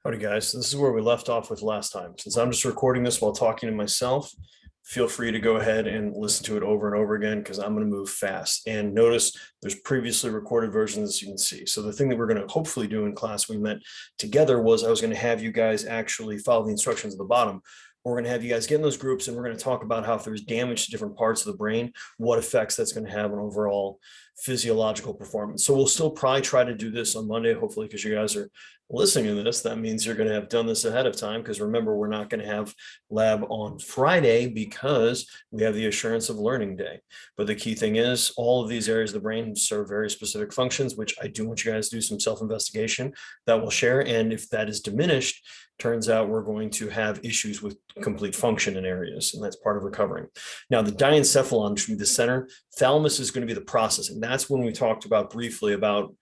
Howdy guys, this is where we left off with last time. Since I'm just recording this while talking to myself, feel free to go ahead and listen to it over and over again because I'm going to move fast. And notice there's previously recorded versions as you can see. So the thing that we're going to hopefully do in class we met together was I was going to have you guys actually follow the instructions at the bottom. We're going to have you guys get in those groups and we're going to talk about how if there's damage to different parts of the brain, what effects that's going to have on overall physiological performance. So we'll still probably try to do this on Monday, hopefully, because you guys are listening to this. That means you're going to have done this ahead of time, because remember, we're not going to have lab on Friday because we have the assurance of learning day. But the key thing is all of these areas of the brain serve very specific functions, which I do want you guys to do some self-investigation that we'll share. And if that is diminished, turns out we're going to have issues with complete function in areas, and that's part of recovering. Now, the diencephalon should be the center. Thalamus is going to be the processing. That's when we talked about briefly about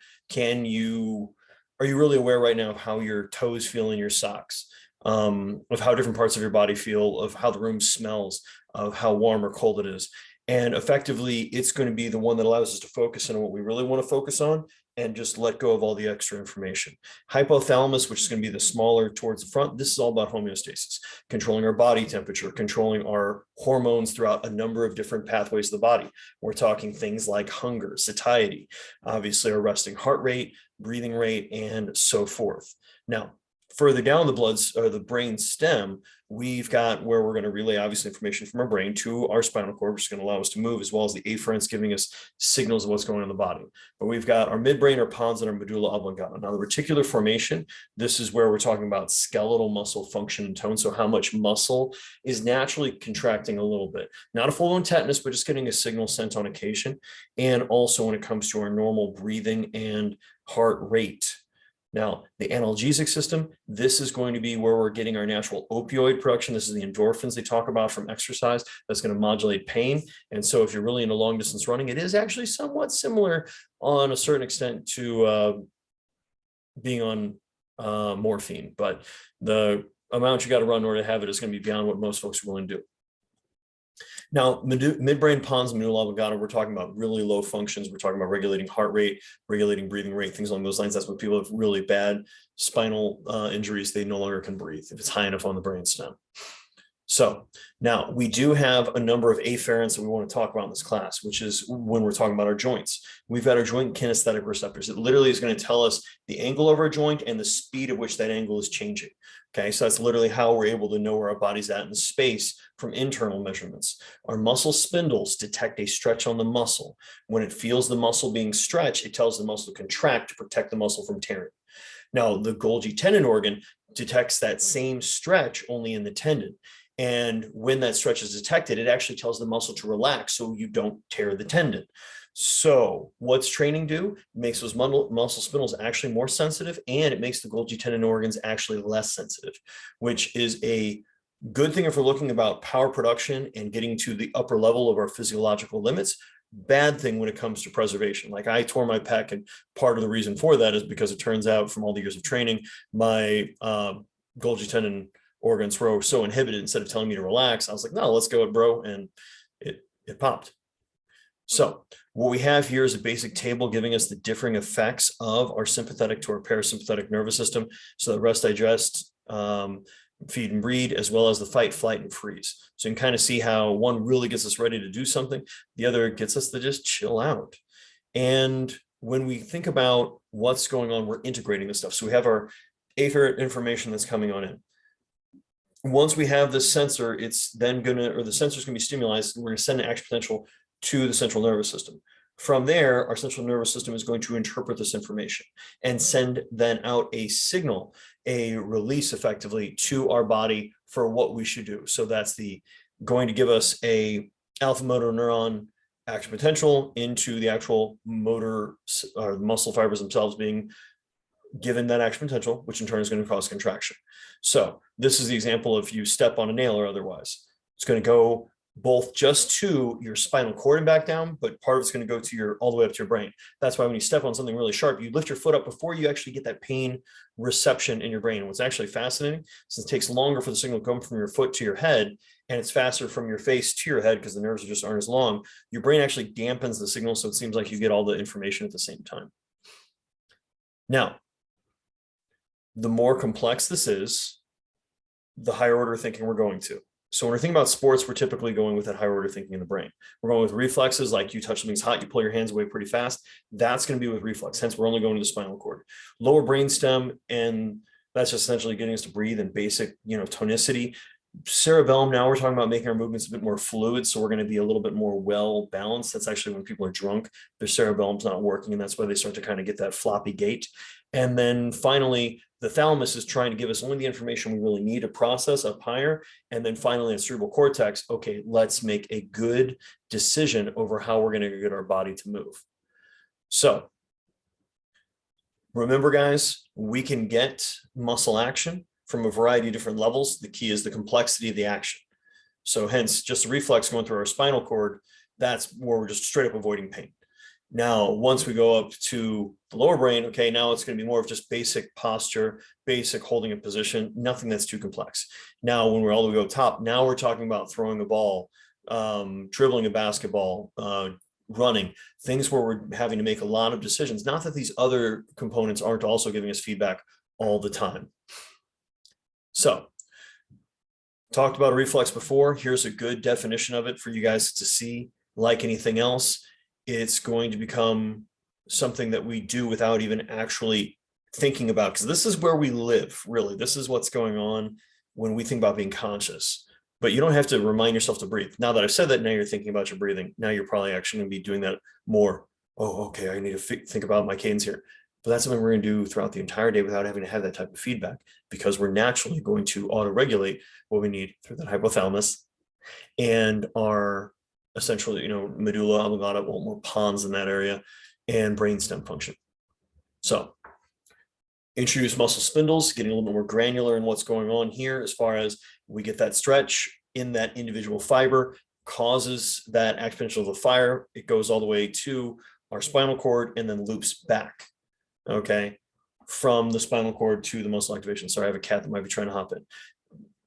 are you really aware right now of how your toes feel in your socks, of how different parts of your body feel, of how the room smells, of how warm or cold it is. And effectively, it's going to be the one that allows us to focus on what we really want to focus on and just let go of all the extra information. Hypothalamus, which is going to be the smaller towards the front, this is all about homeostasis, controlling our body temperature, controlling our hormones throughout a number of different pathways of the body. We're talking things like hunger, satiety, obviously our resting heart rate, breathing rate, and so forth. Now, further down the brain stem, we've got where we're going to relay obviously information from our brain to our spinal cord, which is going to allow us to move, as well as the afferents giving us signals of what's going on in the body. But we've got our midbrain, our pons, and our medulla oblongata. Now, the reticular formation, this is where we're talking about skeletal muscle function and tone. So how much muscle is naturally contracting a little bit, not a full-blown tetanus, but just getting a signal sent on occasion. And also when it comes to our normal breathing and heart rate. Now, the analgesic system, this is going to be where we're getting our natural opioid production. This is the endorphins they talk about from exercise. That's going to modulate pain. And so if you're really into long distance running, it is actually somewhat similar on a certain extent to being on morphine. But the amount you got to run in order to have it is going to be beyond what most folks are willing to do. Now, midbrain, pons, medulla oblongata, we're talking about really low functions. We're talking about regulating heart rate, regulating breathing rate, things along those lines. That's when people have really bad spinal injuries, they no longer can breathe if it's high enough on the brain stem. So now we do have a number of afferents that we want to talk about in this class, which is when we're talking about our joints. We've got our joint kinesthetic receptors. It literally is going to tell us the angle of our joint and the speed at which that angle is changing. Okay, so that's literally how we're able to know where our body's at in space from internal measurements. Our muscle spindles detect a stretch on the muscle. When it feels the muscle being stretched, it tells the muscle to contract to protect the muscle from tearing. Now, the Golgi tendon organ detects that same stretch only in the tendon. And when that stretch is detected, it actually tells the muscle to relax so you don't tear the tendon. So what's training do? It makes those muscle spindles actually more sensitive, and it makes the Golgi tendon organs actually less sensitive, which is a good thing if we're looking about power production and getting to the upper level of our physiological limits. Bad thing when it comes to preservation. Like I tore my pec, and part of the reason for that is because it turns out from all the years of training, my Golgi tendon organs were so inhibited. Instead of telling me to relax, I was like, no, let's go, bro. And it popped. So what we have here is a basic table giving us the differing effects of our sympathetic to our parasympathetic nervous system. So the rest, digest, feed and breed, as well as the fight, flight, and freeze. So you can kind of see how one really gets us ready to do something. The other gets us to just chill out. And when we think about what's going on, we're integrating this stuff. So we have our afferent information that's coming on in. Once we have this sensor, it's then the sensor's gonna be stimulated. We're gonna send an action potential to the central nervous system. From there, our central nervous system is going to interpret this information and send then out a signal, a release effectively to our body for what we should do. So that's going to give us a alpha motor neuron action potential into the actual motor or the muscle fibers themselves being given that action potential, which in turn is going to cause contraction. So this is the example of you step on a nail or otherwise. It's going to go both just to your spinal cord and back down, but part of it's going to go to all the way up to your brain. That's why when you step on something really sharp, you lift your foot up before you actually get that pain reception in your brain. And what's actually fascinating, since it takes longer for the signal to come from your foot to your head, and it's faster from your face to your head because the nerves just aren't as long, your brain actually dampens the signal, so it seems like you get all the information at the same time. Now, the more complex this is, the higher order thinking we're going to. So when we're thinking about sports, we're typically going with that higher order thinking in the brain. We're going with reflexes, like you touch something's hot, you pull your hands away pretty fast. That's going to be with reflex. Hence, we're only going to the spinal cord. Lower brainstem, and that's just essentially getting us to breathe and basic, tonicity. Cerebellum, now we're talking about making our movements a bit more fluid, so we're going to be a little bit more well balanced. That's actually when people are drunk, their cerebellum's not working, and that's why they start to kind of get that floppy gait. And then finally, the thalamus is trying to give us only the information we really need to process up higher. And then finally, the cerebral cortex, okay, let's make a good decision over how we're going to get our body to move. So remember, guys, we can get muscle action from a variety of different levels. The key is the complexity of the action. So hence, just a reflex going through our spinal cord, that's where we're just straight up avoiding pain. Now, once we go up to the lower brain, okay, now it's going to be more of just basic posture, basic holding a position, nothing that's too complex. Now, when we're all the way up top, now we're talking about throwing a ball, dribbling a basketball, running, things where we're having to make a lot of decisions. Not that these other components aren't also giving us feedback all the time. So, talked about a reflex before. Here's a good definition of it for you guys to see. Like anything else, it's going to become something that we do without even actually thinking about, because this is where we live, really. This is what's going on when we think about being conscious. But you don't have to remind yourself to breathe. Now that I've said that, now you're thinking about your breathing. Now you're probably actually going to be doing that more. Oh, okay, I need to think about my cadence here. But that's something we're going to do throughout the entire day without having to have that type of feedback, because we're naturally going to auto-regulate what we need through that hypothalamus and our essentially, medulla oblongata, well, more pons in that area, and brainstem function. So introduce muscle spindles, getting a little bit more granular in what's going on here as far as we get that stretch in that individual fiber, causes that exponential of the fire. It goes all the way to our spinal cord and then loops back, okay, from the spinal cord to the muscle activation. Sorry, I have a cat that might be trying to hop in.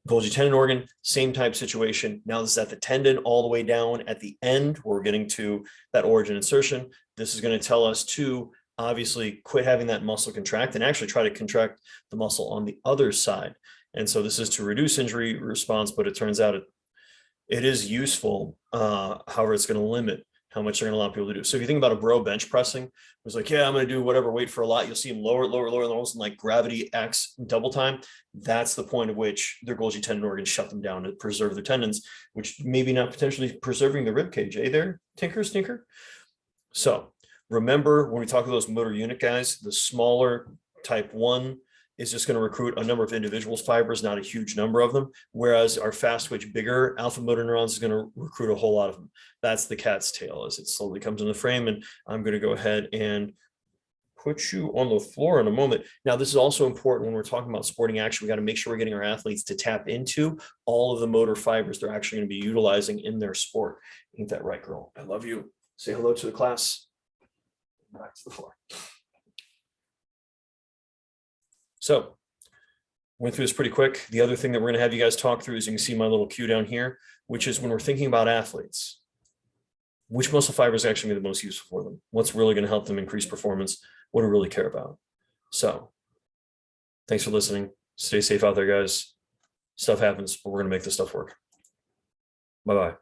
Golgi tendon organ, same type situation. Now this is at the tendon all the way down at the end. We're getting to that origin insertion. This is going to tell us to obviously quit having that muscle contract and actually try to contract the muscle on the other side. And so this is to reduce injury response, but it turns out it is useful. However, it's going to limit how much they're going to allow people to do. So if you think about a bro bench pressing, it was like, yeah, I'm going to do whatever weight for a lot. You'll see them lower, and almost like gravity acts double time. That's the point at which their Golgi tendon organs shut them down to preserve their tendons, which maybe not potentially preserving the rib cage. There, Tinker? So remember, when we talk about those motor unit guys, the smaller type 1 is just going to recruit a number of individuals fibers, not a huge number of them. Whereas our fast twitch, bigger alpha motor neurons is going to recruit a whole lot of them. That's the cat's tail as it slowly comes into the frame. And I'm going to go ahead and put you on the floor in a moment. Now, this is also important when we're talking about sporting action. We got to make sure we're getting our athletes to tap into all of the motor fibers they're actually going to be utilizing in their sport. Ain't that right, girl? I love you. Say hello to the class. Back to the floor. So went through this pretty quick. The other thing that we're going to have you guys talk through is, you can see my little cue down here, which is when we're thinking about athletes, which muscle fibers actually be the most useful for them? What's really going to help them increase performance? What do we really care about? So thanks for listening. Stay safe out there, guys. Stuff happens, but we're going to make this stuff work. Bye-bye.